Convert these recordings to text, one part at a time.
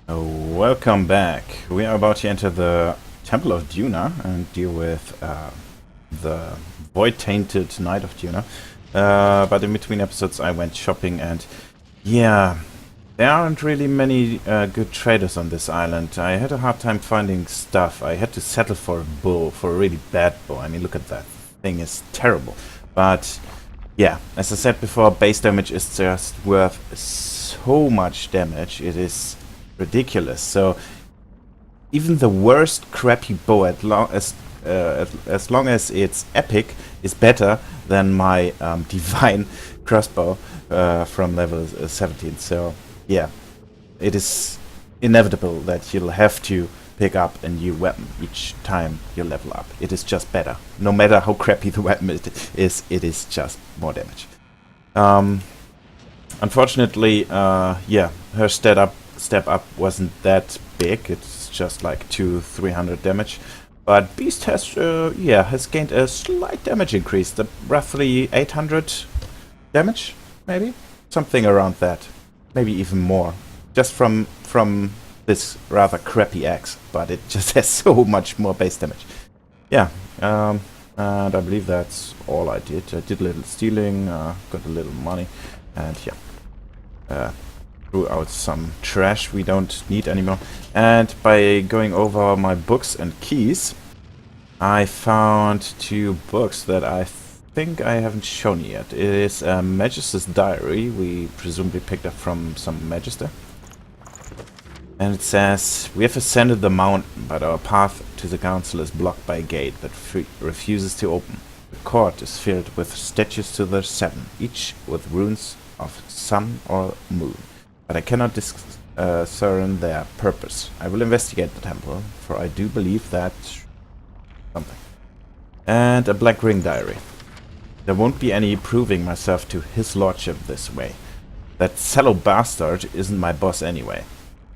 Welcome back. We are about to enter the Temple of Duna and deal with the void-tainted Knight of Duna. But in between episodes I went shopping and yeah, there aren't really many good traders on this island. I had a hard time finding stuff. I had to settle for a bow, for a really bad bow. I mean, look at that. Thing is terrible. But yeah, as I said before, base damage is just worth so much damage. It is ridiculous. So even the worst crappy bow, as long as it's epic, is better than my divine crossbow from level 17. So yeah, it is inevitable that you'll have to pick up a new weapon each time you level up. It is just better. No matter how crappy the weapon is, it is just more damage. Unfortunately, yeah, her step up wasn't that big. It's just like 200-300 damage. But Beast has, yeah, has gained a slight damage increase, roughly 800 damage, maybe something around that, maybe even more, just from this rather crappy axe. But it just has so much more base damage. Yeah, and I believe that's all I did. I did a little stealing, got a little money, and yeah. Threw out some trash we don't need anymore. And by going over my books and keys, I found 2 books that I think I haven't shown yet. It is a Magister's Diary, we presumably picked up from some Magister. And it says, we have ascended the mountain, but our path to the council is blocked by a gate that refuses to open. The court is filled with statues to the 7, each with runes of sun or moon. But I cannot discern their purpose. I will investigate the temple, for I do believe that something. And a Black Ring Diary. There won't be any proving myself to his lordship this way. That sallow bastard isn't my boss anyway.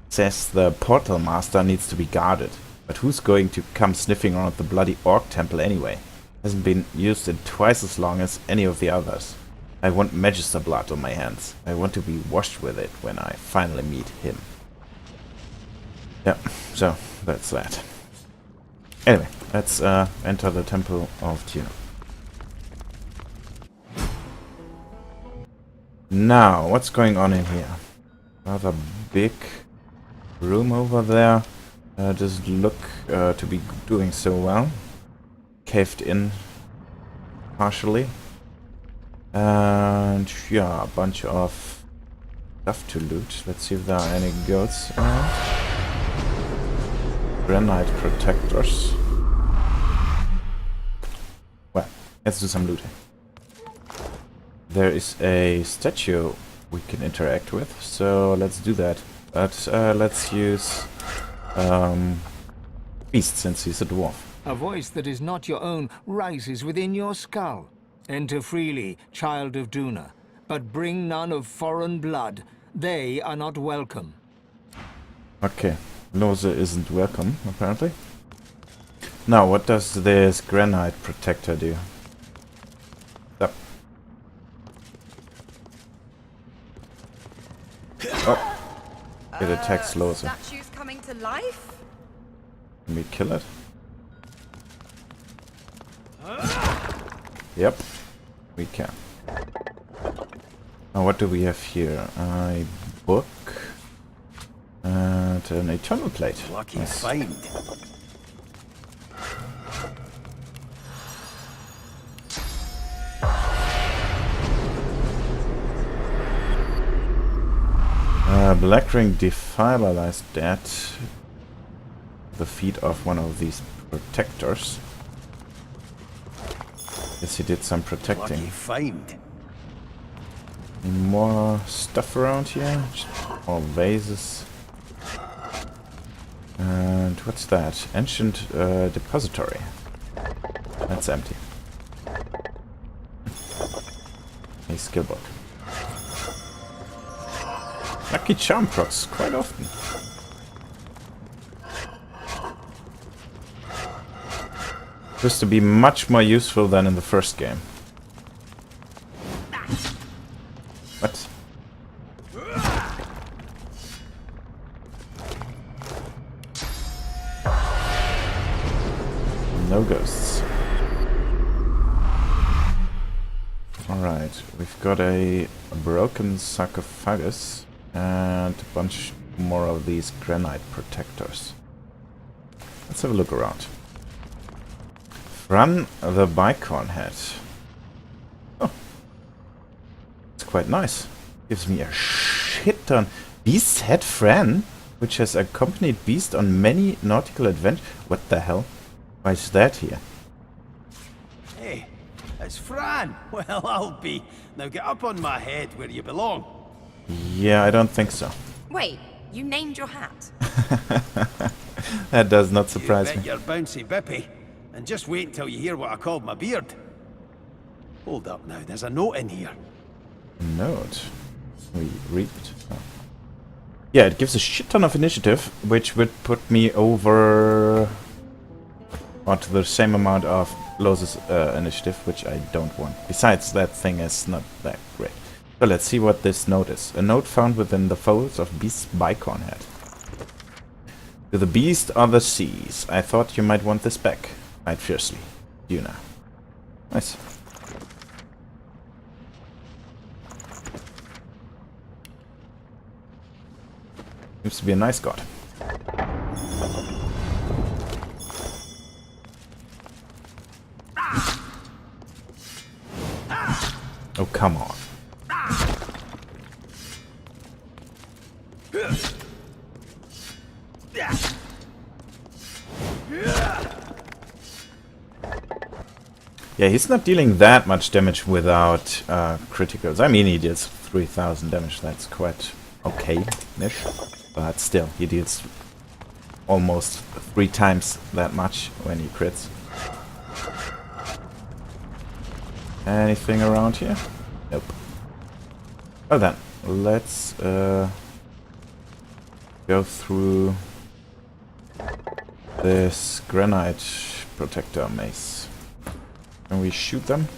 Says the portal master needs to be guarded. But who's going to come sniffing around the bloody orc temple anyway? Hasn't been used in twice as long as any of the others. I want Magister blood on my hands. I want to be washed with it when I finally meet him. Yeah, so that's that. Anyway, let's enter the Temple of Duna. Now, what's going on in here? Rather big room over there. Doesn't look to be doing so well. Caved in partially. And yeah, a bunch of stuff to loot. Let's see if there are any goats around. Granite protectors. Well, let's do some looting. There is a statue we can interact with, so let's do that. But let's use Beast, since he's a dwarf. A voice that is not your own rises within your skull. Enter freely, child of Duna, but bring none of foreign blood. They are not welcome. Okay, Lohse isn't welcome, apparently. Now, what does this granite protector do? Stop. Oh, it attacks Lohse. Statues coming to life? Can we kill it? Yep, we can. Now what do we have here? A book and an eternal plate. Lucky Nice. find. Black Ring defibrillates that. The feet of one of these protectors. Guess he did some protecting. Lucky find. Any more stuff around here? Just more vases. And what's that? Ancient depository. That's empty. A skill book. Lucky charm procs quite often. Used to be much more useful than in the first game. What? No ghosts. Alright, we've got a broken sarcophagus and a bunch more of these granite protectors. Let's have a look around. Fran the Bicorn head. Oh, it's quite nice. Gives me a shit ton. Beast's head Fran, which has accompanied Beast on many nautical adventures. What the hell? Why is that here? Hey, it's Fran. Well, I'll be. Now get up on my head where you belong. Yeah, I don't think so. Wait, you named your hat. That does not surprise You bet me. you're bouncy bippy. And just wait until you hear what I called my beard. Hold up now, there's a note in here. Note. We reaped. Oh. Yeah, it gives a shit ton of initiative, which would put me over the same amount of Lohse's initiative, which I don't want. Besides, that thing is not that great. So let's see what this note is. A note found within the folds of Beast's Bicorn head. To the beast of the seas. I thought you might want this back. Fight fiercely. Duna. Nice. Seems to be a nice god. Oh, come on. Yeah, he's not dealing that much damage without criticals. I mean, he deals 3000 damage. That's quite okay-ish. But still, he deals almost 3 times that much when he crits. Anything around here? Nope. Well then, let's go through this granite protector mace. Can we shoot them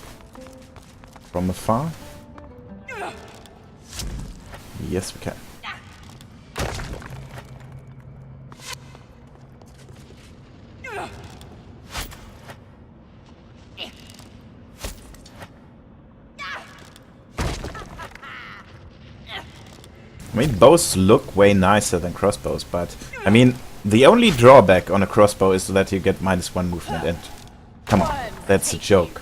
from afar? Yes, we can. I mean, bows look way nicer than crossbows, but I mean, the only drawback on a crossbow is that you get -1 movement, and come on, that's a joke.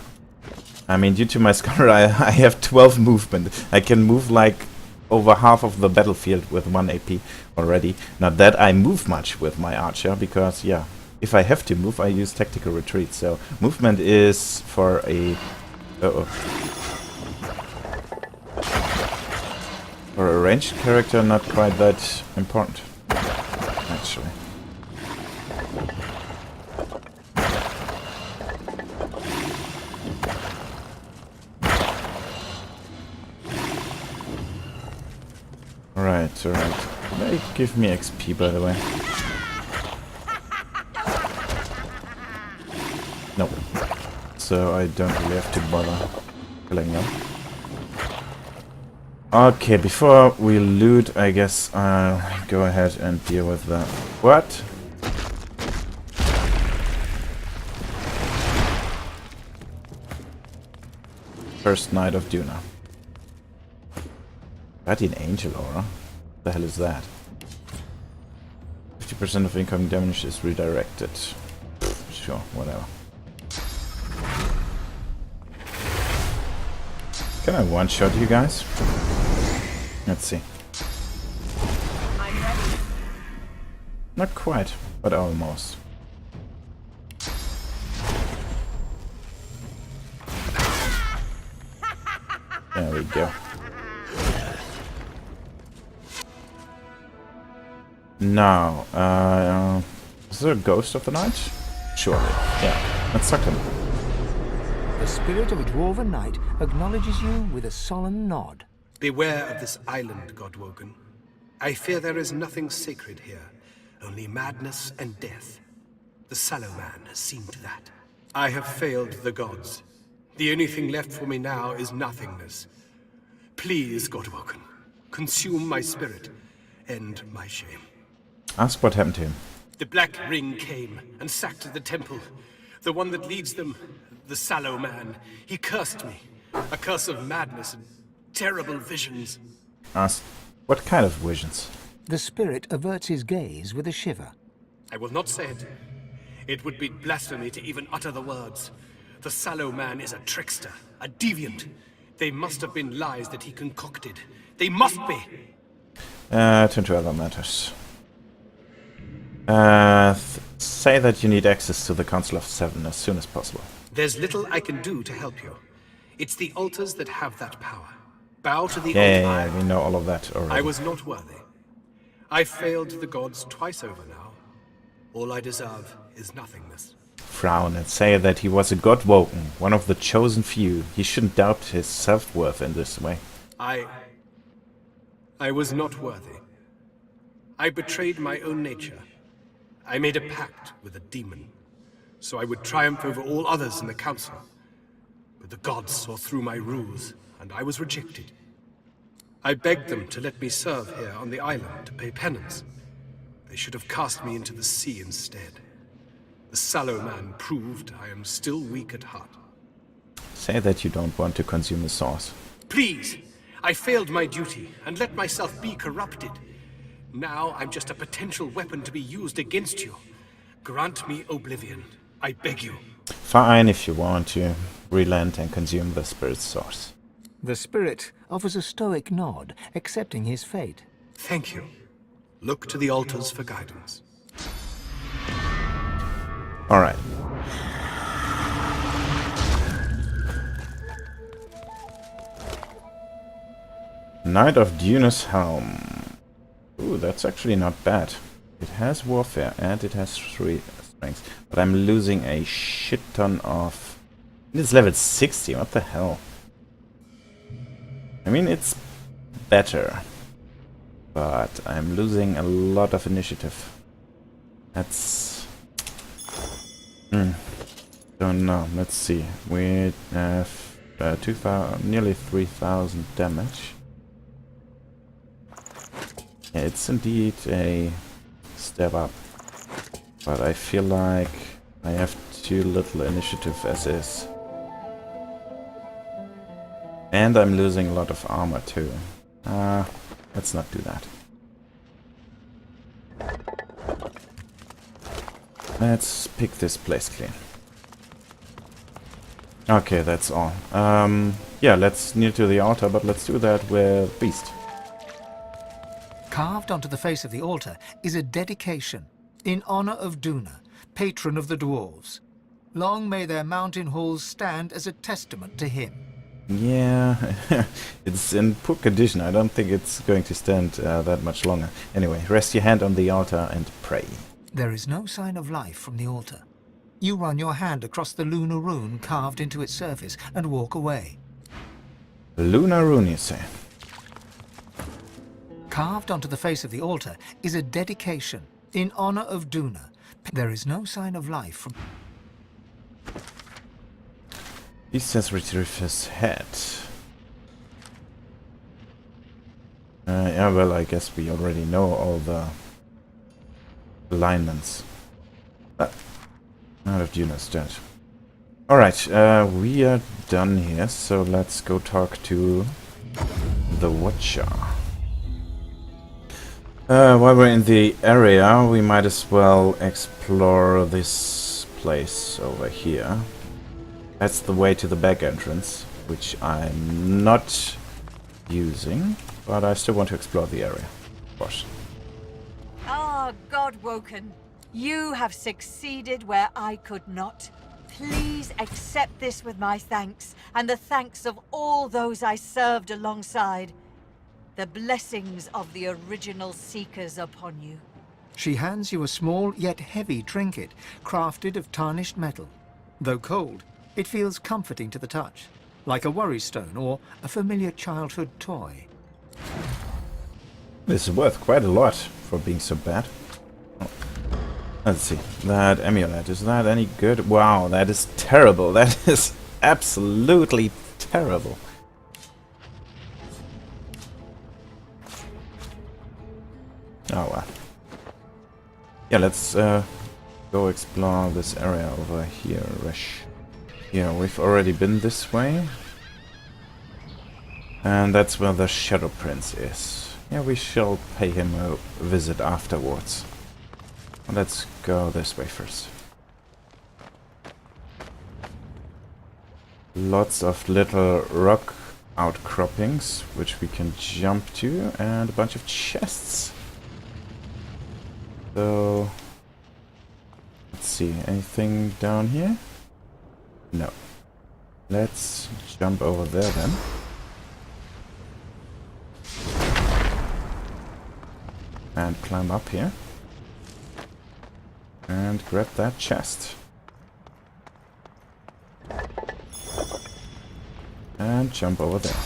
I mean, due to my scholar, I have 12 movement. I can move like over half of the battlefield with 1 AP already. Not that I move much with my archer, because yeah, if I have to move, I use tactical retreat. So movement is for a for a ranged character not quite that important, actually. Alright, alright. They give me XP, by the way. Nope. So I don't really have to bother killing them. Okay, before we loot, I guess I'll go ahead and deal with that. What? First Night of Duna. Guardian Angel Aura? What the hell is that? 50% of incoming damage is redirected. Sure, whatever. Can I one-shot you guys? Let's see. I'm ready. Not quite, but almost. There we go. Now, is there a ghost of the night? Surely, yeah. Let's suck him. The spirit of a dwarven knight acknowledges you with a solemn nod. Beware of this island, Godwoken. I fear there is nothing sacred here, only madness and death. The Sallow Man has seen to that. I have failed the gods. The only thing left for me now is nothingness. Please, Godwoken, consume my spirit, end my shame. Ask what happened to him. The Black Ring came and sacked the temple. The one that leads them, the sallow man. He cursed me. A curse of madness and terrible visions. Asked, what kind of visions? The spirit averts his gaze with a shiver. I will not say it. It would be blasphemy to even utter the words. The sallow man is a trickster, a deviant. They must have been lies that he concocted. They must be! Turn to other matters. Say that you need access to the Council of Seven as soon as possible. There's little I can do to help you. It's the altars that have that power. Bow to the Yeah, we know all of that already. I was not worthy. I failed the gods twice over now. All I deserve is nothingness. Frown and say that he was a god-woken, one of the chosen few. He shouldn't doubt his self-worth in this way. I was not worthy. I betrayed my own nature. I made a pact with a demon, so I would triumph over all others in the council. But the gods saw through my ruse, and I was rejected. I begged them to let me serve here on the island to pay penance. They should have cast me into the sea instead. The sallow man proved I am still weak at heart. Say that you don't want to consume the sauce. Please! I failed my duty and let myself be corrupted. Now I'm just a potential weapon to be used against you. Grant me oblivion. I beg you. Fine if you want to relent and consume the spirit's source. The spirit offers a stoic nod, accepting his fate. Thank you. Look to the altars for guidance. Alright. Knight of Duna's Helm. Ooh, that's actually not bad. It has warfare and it has 3 strength. But I'm losing a shit ton of... It's level 60, what the hell? I mean, it's better. But I'm losing a lot of initiative. That's... Don't know, let's see. We have 2,000, nearly 3,000 damage. Yeah, it's indeed a step up, but I feel like I have too little initiative as is. And I'm losing a lot of armor too. Let's not do that. Let's pick this place clean. Okay, that's all. Yeah, let's kneel to the altar, but let's do that with Beast. Carved onto the face of the altar is a dedication in honor of Duna, patron of the dwarves. Long may their mountain halls stand as a testament to him. Yeah, it's in poor condition. I don't think it's going to stand that much longer. Anyway, rest your hand on the altar and pray. There is no sign of life from the altar. You run your hand across the lunar rune carved into its surface and walk away. Lunar rune, you say? Carved onto the face of the altar is a dedication in honor of Duna. There is no sign of life from... He says retrieve his head. Yeah, well, I guess we already know all the alignments. Out of Duna's dead. Alright, we are done here, so let's go talk to the Watcher. While we're in the area, we might as well explore this place over here. That's the way to the back entrance, which I'm not using, but I still want to explore the area. Of course. Ah, God-woken, you have succeeded where I could not. Please accept this with my thanks, and the thanks of all those I served alongside. The blessings of the original Seekers upon you. She hands you a small yet heavy trinket, crafted of tarnished metal. Though cold, it feels comforting to the touch, like a worry stone or a familiar childhood toy. This is worth quite a lot for being so bad. Oh. Let's see. That amulet, is that any good? Wow, that is terrible. That is absolutely terrible. Oh well. Yeah, let's go explore this area over here. Rish. Yeah, we've already been this way. And that's where the Shadow Prince is. Yeah, we shall pay him a visit afterwards. Let's go this way first. Lots of little rock outcroppings, which we can jump to, and a bunch of chests. So, let's see, anything down here? No. Let's jump over there then. And climb up here. And grab that chest. And jump over there.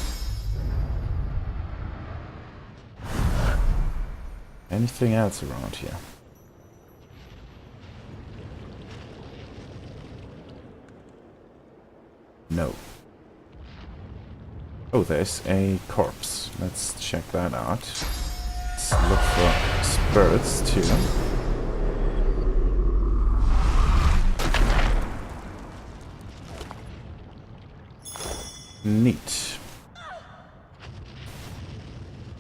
Anything else around here? No. Oh, there's a corpse. Let's check that out. Let's look for spirits too. Neat.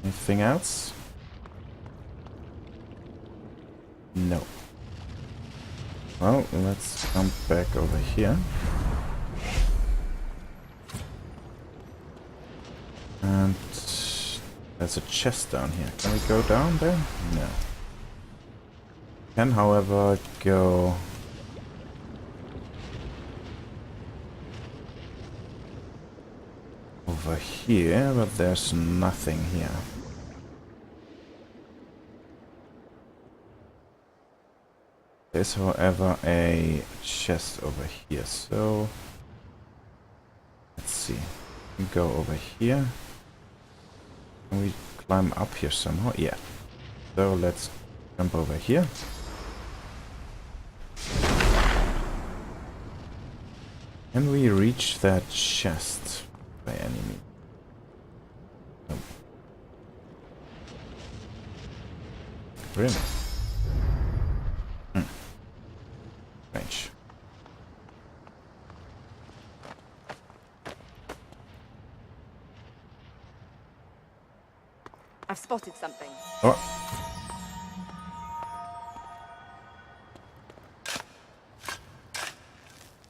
Anything else? No. Well, let's come back over here. And there's a chest down here. Can we go down there? No. Can, however, go over here, but there's nothing here. There's, however, a chest over here, so let's see. We go over here. Can we climb up here somehow? Yeah. So let's jump over here. Can we reach that chest by any means? No. Really? Strange. I've spotted something. Oh.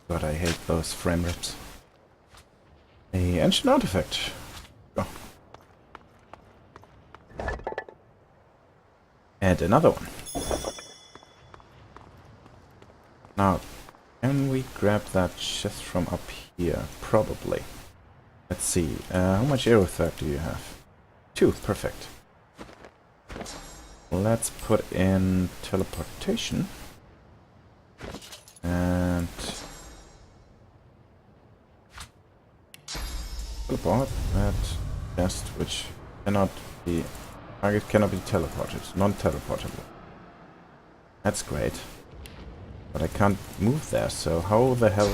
God, I hate those frame rips. A ancient artifact. Oh. And another one. Now, can we grab that chest from up here? Probably. Let's see. How much aerotherm do you have? 2. Perfect. Let's put in teleportation. And teleport that chest, which cannot be... target cannot be teleported. Non-teleportable. That's great. But I can't move there, so how the hell...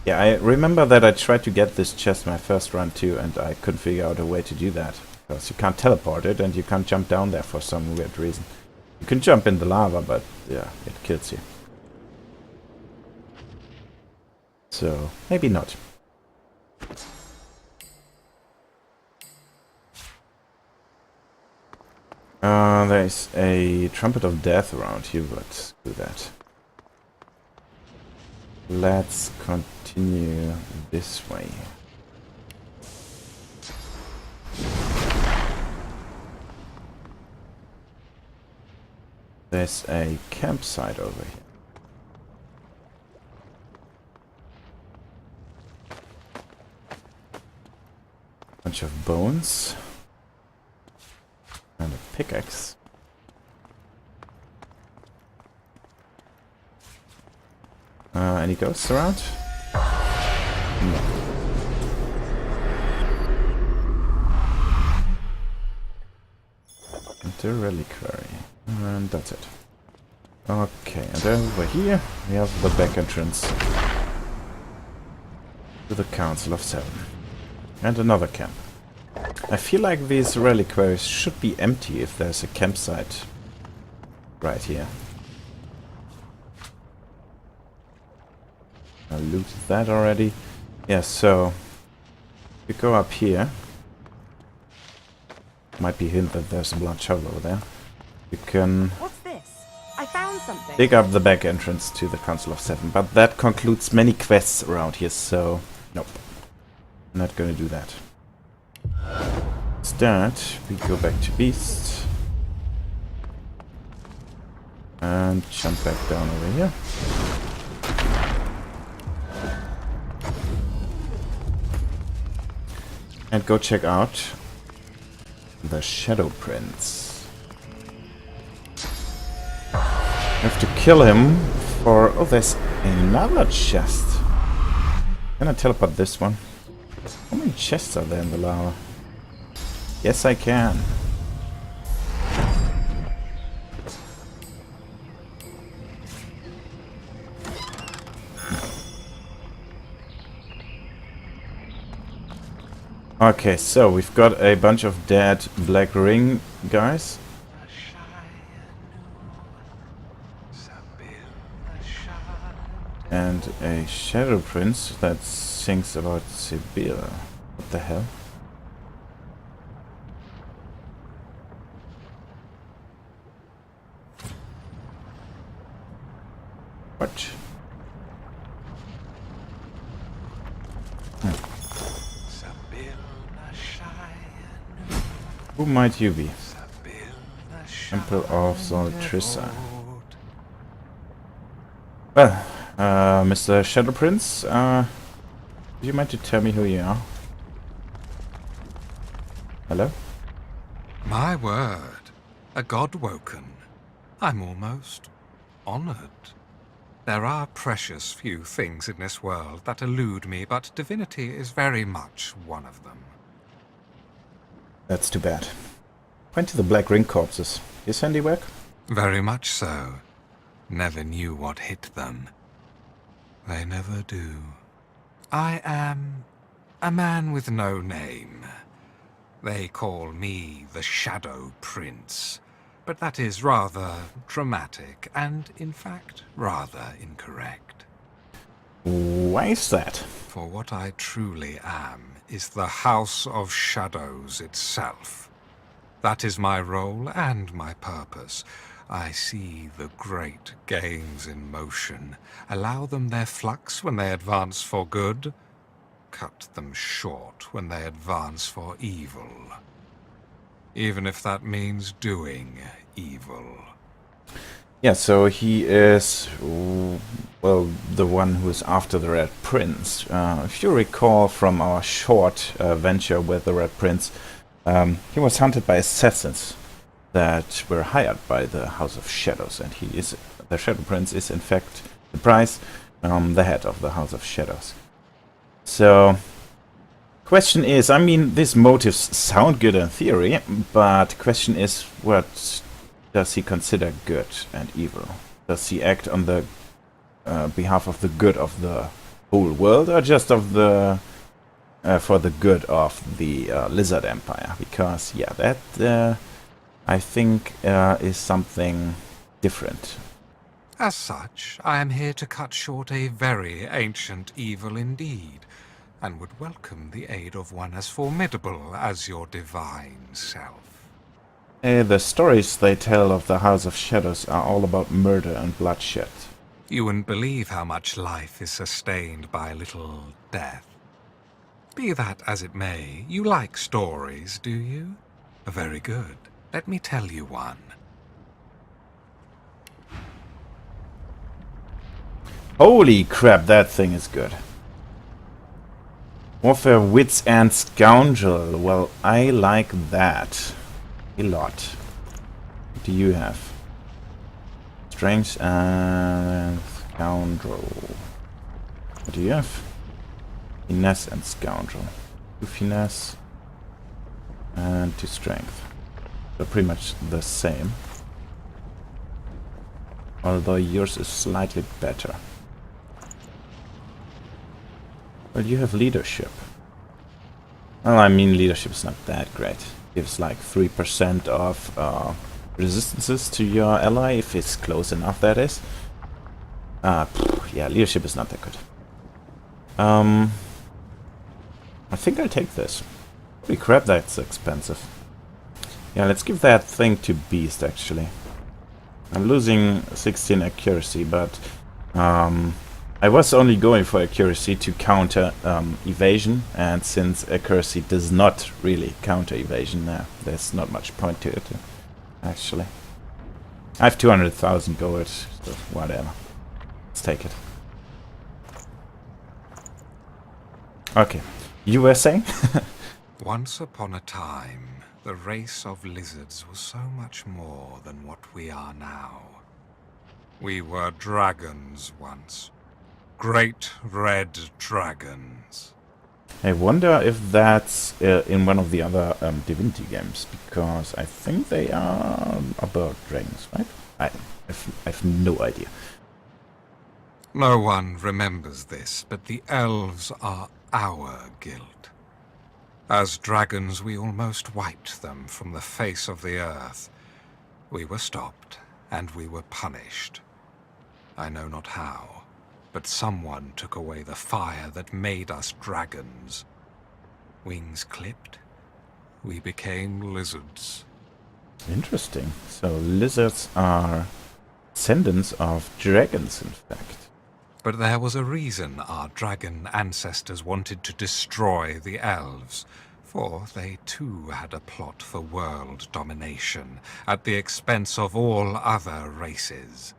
Yeah, I remember that I tried to get this chest my first run too, and I couldn't figure out a way to do that. Because you can't teleport it, and you can't jump down there for some weird reason. You can jump in the lava, but yeah, it kills you. So, maybe not. There's a Trumpet of Death around here, but do that. Let's continue this way. There's a campsite over here. Bunch of bones. And a pickaxe. Any ghosts around? No. Enter reliquary. And that's it. Okay, and then over here we have the back entrance to the Council of Seven. And another camp. I feel like these reliquaries should be empty if there's a campsite right here. looted that already. Yeah, so you go up here. Might be hint that there's a blood shovel over there. You can What's this? I found something. dig up the back entrance to the Council of Seven, but that concludes many quests around here, so nope. I'm not gonna do that. Instead, we go back to Beast. And jump back down over here. And go check out the Shadow Prince. Have to kill him for... Oh, there's another chest. Can I teleport this one? How many chests are there in the lava? Yes, I can. Okay, so we've got a bunch of dead Black Ring guys. And a Shadow Prince that sings about Sibyl. What the hell? What? Who might you be? Temple of Zoltrissa. Well, Mr. Shadow Prince, do you mind to tell me who you are? Hello? My word, a god woken. I'm almost honored. There are precious few things in this world that elude me, but divinity is very much one of them. That's too bad. Point to the Black Ring corpses. His handiwork? Very much so. Never knew what hit them. They never do. I am a man with no name. They call me the Shadow Prince, but that is rather dramatic and, in fact, rather incorrect. Why is that? For what I truly am is the House of Shadows itself. That is my role and my purpose. I see the great games in motion, allow them their flux when they advance for good, cut them short when they advance for evil. Even if that means doing evil. Yeah, so he is, well, the one who is after the Red Prince. If you recall from our short venture with the Red Prince, he was hunted by assassins that were hired by the House of Shadows, and he is, the Shadow Prince is in fact the prize, the head of the House of Shadows. So, question is, I mean, these motives sound good in theory, but question is, what does he consider good and evil? Does he act on the behalf of the good of the whole world, or just of the for the good of the Lizard Empire? Because yeah, that I think is something different. As such, I am here to cut short a very ancient evil indeed, and would welcome the aid of one as formidable as your divine self. The stories they tell of the House of Shadows are all about murder and bloodshed. You wouldn't believe how much life is sustained by a little death. Be that as it may, you like stories, do you? Very good. Let me tell you one. Holy crap, that thing is good. Warfare, Wits and Scoundrel. Well, I like that a lot. What do you have? Strength and Scoundrel. What do you have? Finesse and Scoundrel. 2 Finesse and 2 Strength. They're pretty much the same. Although yours is slightly better. Well, you have Leadership. Well, I mean, Leadership is not that great. Gives like 3% of resistances to your ally, if it's close enough, that is. Yeah, Leadership is not that good. I think I'll take this. Holy crap, that's expensive. Yeah, let's give that thing to Beast, actually. I'm losing 16 accuracy, but I was only going for accuracy to counter evasion, and since accuracy does not really counter evasion, there's not much point to it, actually. I have 200,000 gold, so whatever. Let's take it. Okay, you were saying? Once upon a time, the race of lizards was so much more than what we are now. We were dragons once. Great red dragons. I wonder if that's in one of the other Divinity games, because I think they are bird dragons, right? I have no idea. No one remembers this, but the elves are our guild. As dragons, we almost wiped them from the face of the earth. We were stopped, and we were punished. I know not how, but someone took away the fire that made us dragons. Wings clipped, we became lizards. Interesting. So lizards are descendants of dragons, in fact. But there was a reason our dragon ancestors wanted to destroy the elves, for they too had a plot for world domination, at the expense of all other races.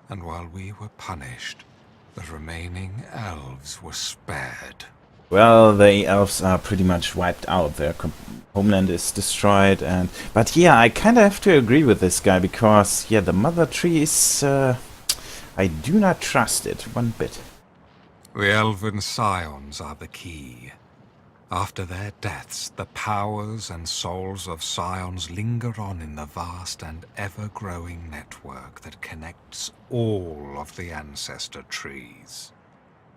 And while we were punished, the remaining elves were spared. Well, the elves are pretty much wiped out. Their homeland is destroyed, but yeah, I kind of have to agree with this guy, because yeah, the mother tree is I do not trust it one bit. The elven scions are the key. After their deaths, the powers and souls of scions linger on in the vast and ever-growing network that connects all of the ancestor trees.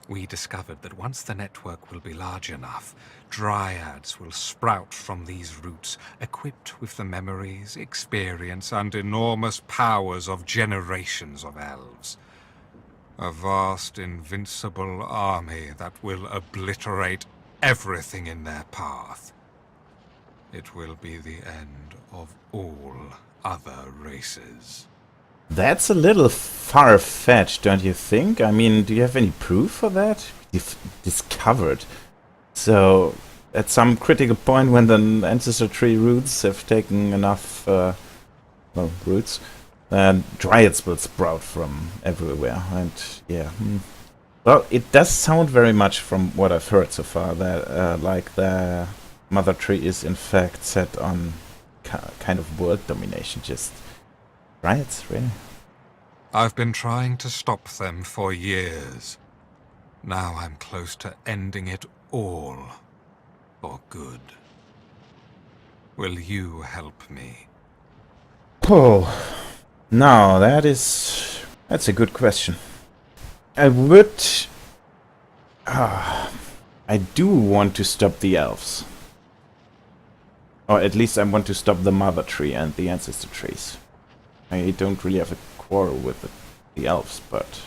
We discovered that once the network will be large enough, dryads will sprout from these roots, equipped with the memories, experience, and enormous powers of generations of elves. A vast, invincible army that will obliterate everything in their path. It will be the end of all other races. That's a little far-fetched, don't you think? I mean, do you have any proof for that? Discovered. So, at some critical point when the ancestor tree roots have taken enough, roots, dryads will sprout from everywhere, and yeah. Well, it does sound very much from what I've heard so far that, like, the mother tree is in fact set on kind of world domination, just dryads, really. I've been trying to stop them for years. Now I'm close to ending it all, for good. Will you help me? Oh, now that's a good question. I would... I do want to stop the elves. Or at least I want to stop the mother tree and the ancestor trees. I don't really have a quarrel with the elves, but...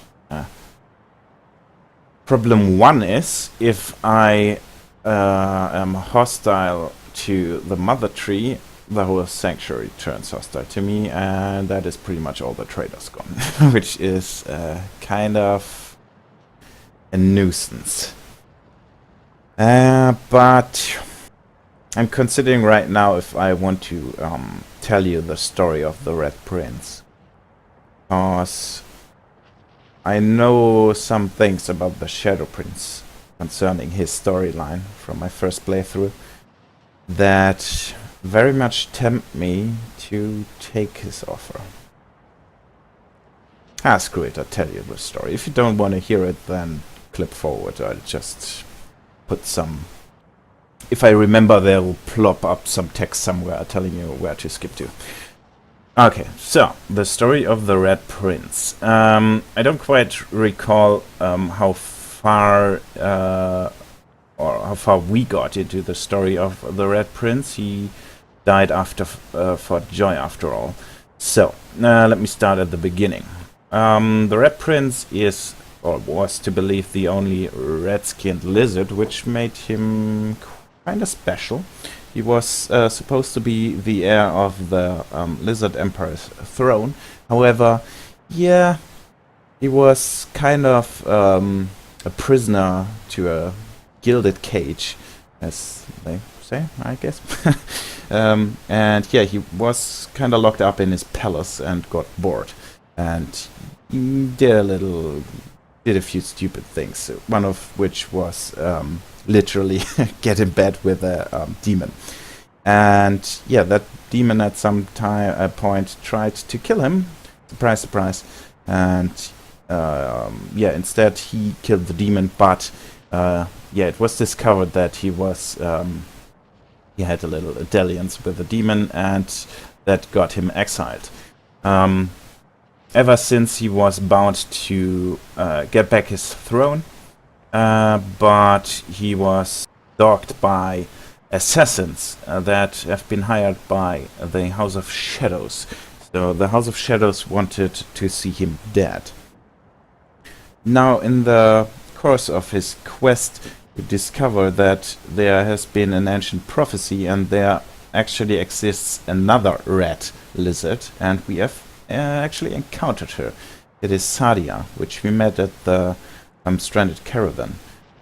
Problem one is, if I am hostile to the mother tree, the whole sanctuary turns hostile to me, and that is pretty much all the traders gone. Which is kind of a nuisance. But I'm considering right now if I want to tell you the story of the Red Prince. Because I know some things about the Shadow Prince concerning his storyline from my first playthrough that very much tempt me to take his offer. Screw it, I'll tell you the story. If you don't want to hear it, then clip forward. I'll just put some... If I remember, they'll plop up some text somewhere telling you where to skip to. Okay, so, the story of the Red Prince. I don't quite recall how far we got into the story of the Red Prince. He died after Fort Joy, after all. So, let me start at the beginning. The Red Prince is or was to believe, the only red-skinned lizard, which made him kind of special. He was supposed to be the heir of the Lizard Empire's throne. However, yeah, he was kind of a prisoner to a gilded cage, as they say, I guess. And yeah, he was kind of locked up in his palace and got bored, and he did a few stupid things. One of which was literally get in bed with a demon. And yeah, that demon at some point tried to kill him. Surprise, surprise. And yeah, instead he killed the demon, but yeah, it was discovered that he had a little dalliance with the demon, and that got him exiled. Ever since, he was bound to get back his throne, but he was dogged by assassins that have been hired by the House of Shadows. So the House of Shadows wanted to see him dead. Now, in the course of his quest, we discover that there has been an ancient prophecy, and there actually exists another red lizard, and we have actually encountered her. It is Sadia, which we met at the stranded caravan,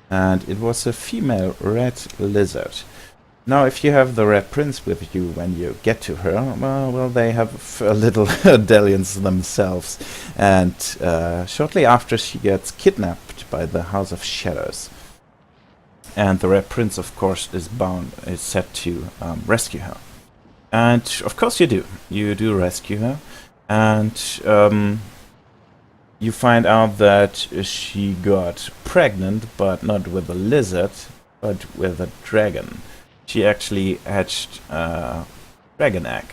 and it was a female red lizard. Now, if you have the Red Prince with you when you get to her, well, they have a little dalliance themselves, and shortly after, she gets kidnapped by the House of Shadows. And the Red Prince, of course, is set to rescue her. And of course you do. You do rescue her. And you find out that she got pregnant, but not with a lizard, but with a dragon. She actually hatched a dragon egg.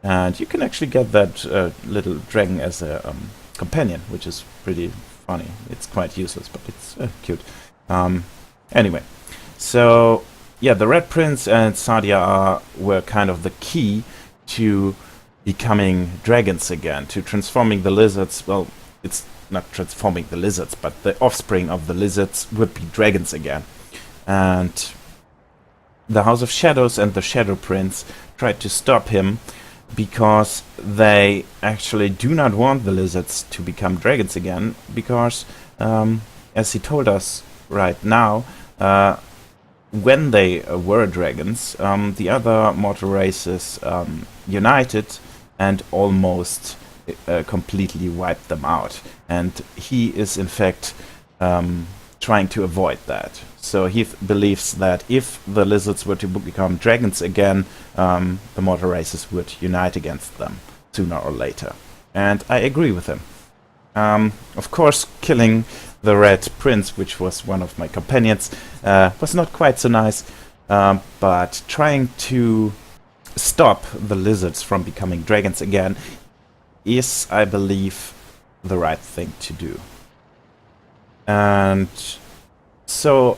And you can actually get that little dragon as a companion, which is pretty funny. It's quite useless, but it's cute. Anyway, so yeah, the Red Prince and Sadia were kind of the key to becoming dragons again, to transforming the lizards. Well, it's not transforming the lizards, but the offspring of the lizards would be dragons again. And the House of Shadows and the Shadow Prince tried to stop him, because they actually do not want the lizards to become dragons again, because as he told us right now, when they were dragons, the other mortal races united and almost completely wiped them out. And he is in fact trying to avoid that. So he believes that if the lizards were to become dragons again, the mortal races would unite against them sooner or later. And I agree with him. Of course, killing the Red Prince, which was one of my companions, was not quite so nice, but trying to stop the lizards from becoming dragons again is, I believe, the right thing to do. And so,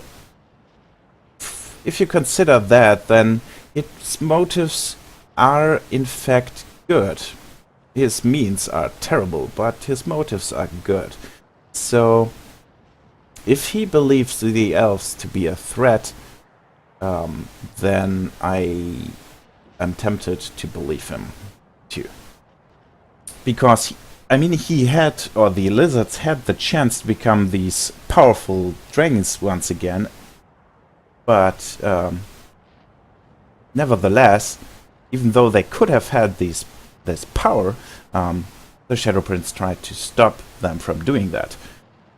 if you consider that, then its motives are in fact good. His means are terrible, but his motives are good. So, if he believes the elves to be a threat, then I am tempted to believe him too. Because, he had, or the lizards had the chance to become these powerful dragons once again, but nevertheless, even though they could have had this power, the Shadow Prince tried to stop them from doing that,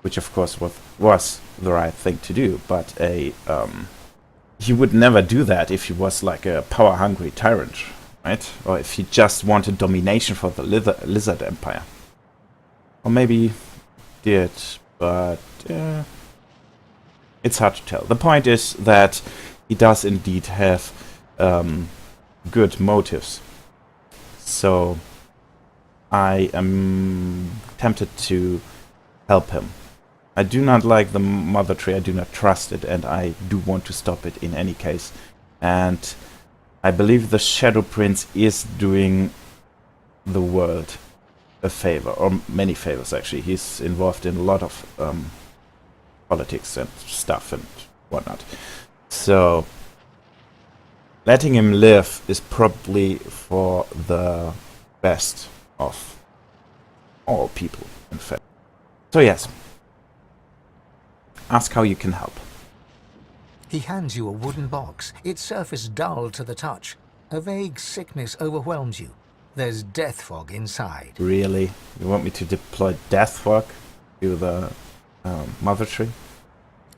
which of course was the right thing to do, but he would never do that if he was like a power-hungry tyrant, right? Or if he just wanted domination for the Lizard Empire. Or maybe did, but it's hard to tell. The point is that he does indeed have good motives. So I am tempted to help him. I do not like the Mother Tree, I do not trust it, and I do want to stop it in any case. And I believe the Shadow Prince is doing the world a favor, or many favors actually. He's involved in a lot of politics and stuff and whatnot. So letting him live is probably for the best of all people, in fact. So yes, ask how you can help. He hands you a wooden box, its surface dull to the touch. A vague sickness overwhelms you. There's death fog inside. Really? You want me to deploy death fog to the mother tree?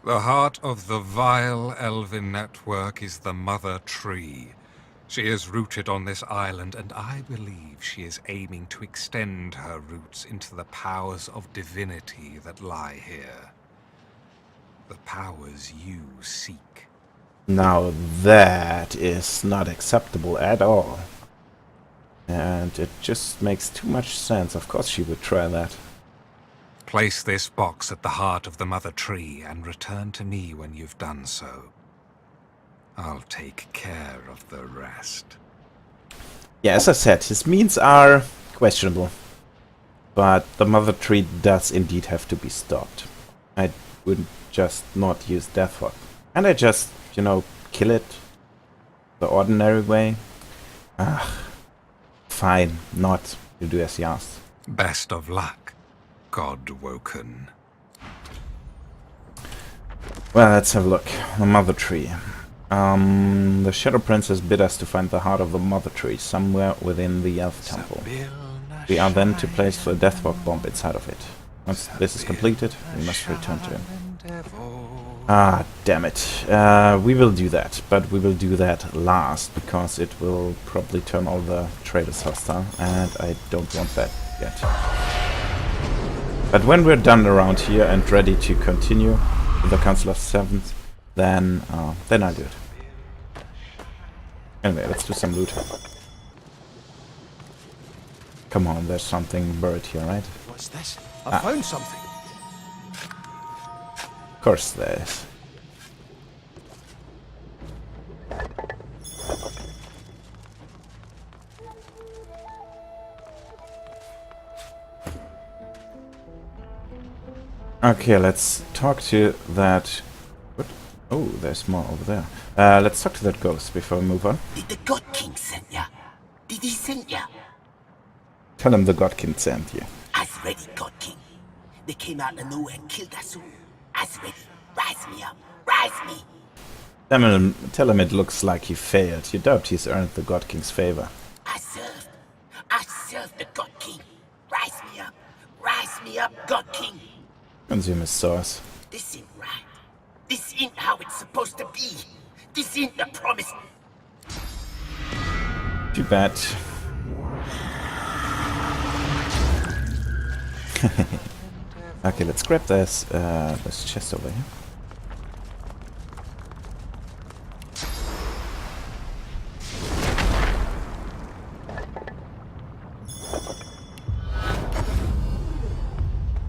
The heart of the vile elven network is the Mother Tree. She is rooted on this island, and I believe she is aiming to extend her roots into the powers of divinity that lie here. The powers you seek. Now that is not acceptable at all. And it just makes too much sense. Of course she would try that. Place this box at the heart of the Mother Tree and return to me when you've done so. I'll take care of the rest. Yeah, as I said, his means are questionable. But the Mother Tree does indeed have to be stopped. I would just not use Death Fog. And I just, you know, kill it the ordinary way. Fine, not. You do as he asked. Best of luck, God-woken. Well, let's have a look. The Mother Tree. The Shadow Princess bid us to find the heart of the Mother Tree somewhere within the Elf Temple. We are then to place a Death Fog bomb inside of it. Once this is completed, we must return to him. Ah, damn it. We will do that, but we will do that last, because it will probably turn all the traders hostile, and I don't want that yet. But when we're done around here and ready to continue with the Council of Seventh, then I'll do it. Anyway, let's do some loot. Come on, there's something buried here, right? What's this? I found something. Of course there is. Okay, let's talk to that... What? Oh, there's more over there. Let's talk to that ghost before we move on. Did the God King send ya? Did he send ya? Tell him the Godkin sent you. As ready, God King. They came out of nowhere and killed us all. As ready. Rise me up. Rise me. Tell him it looks like he failed. You doubt he's earned the God King's favor. I served the God King. Rise me up. Rise me up, God King. Consume his source. This ain't right. This ain't how it's supposed to be. This ain't the promise. Too bad. Okay, let's grab this chest over here.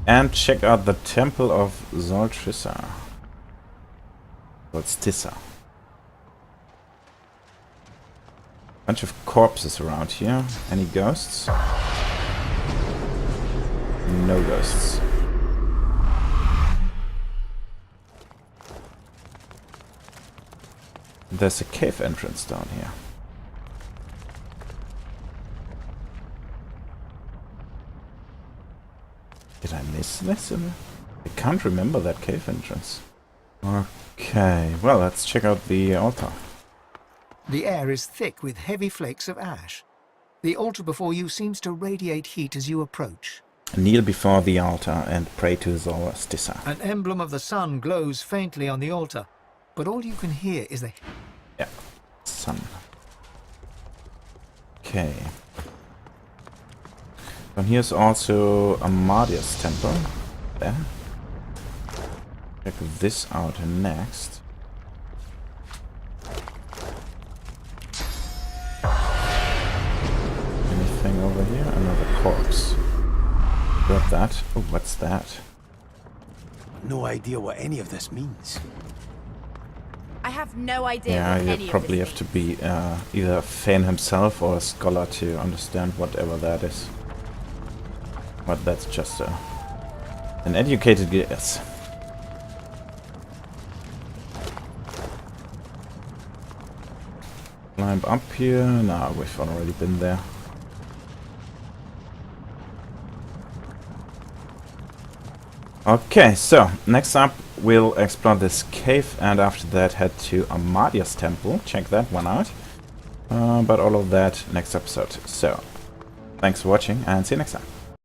And check out the Temple of Solstissa. Bunch of corpses around here. Any ghosts? No ghosts. There's a cave entrance down here. Did I miss this? I can't remember that cave entrance. Okay, well, let's check out the altar. The air is thick with heavy flakes of ash. The altar before you seems to radiate heat as you approach. Kneel before the altar and pray to Solstissa. An emblem of the sun glows faintly on the altar, but all you can hear is the... Yeah, sun. Okay. And here's also Amadia's temple. There. Check this out next. Anything over here? Another corpse. Grab that. Oh, what's that? No idea what any of this means. I have no idea Yeah, what any you of probably this have to be either Fane himself or a scholar to understand whatever that is. But that's just an educated guess. Climb up here. Nah, we've already been there. Okay, so next up we'll explore this cave and after that head to Amadia's temple. Check that one out. But all of that next episode. So, thanks for watching and see you next time.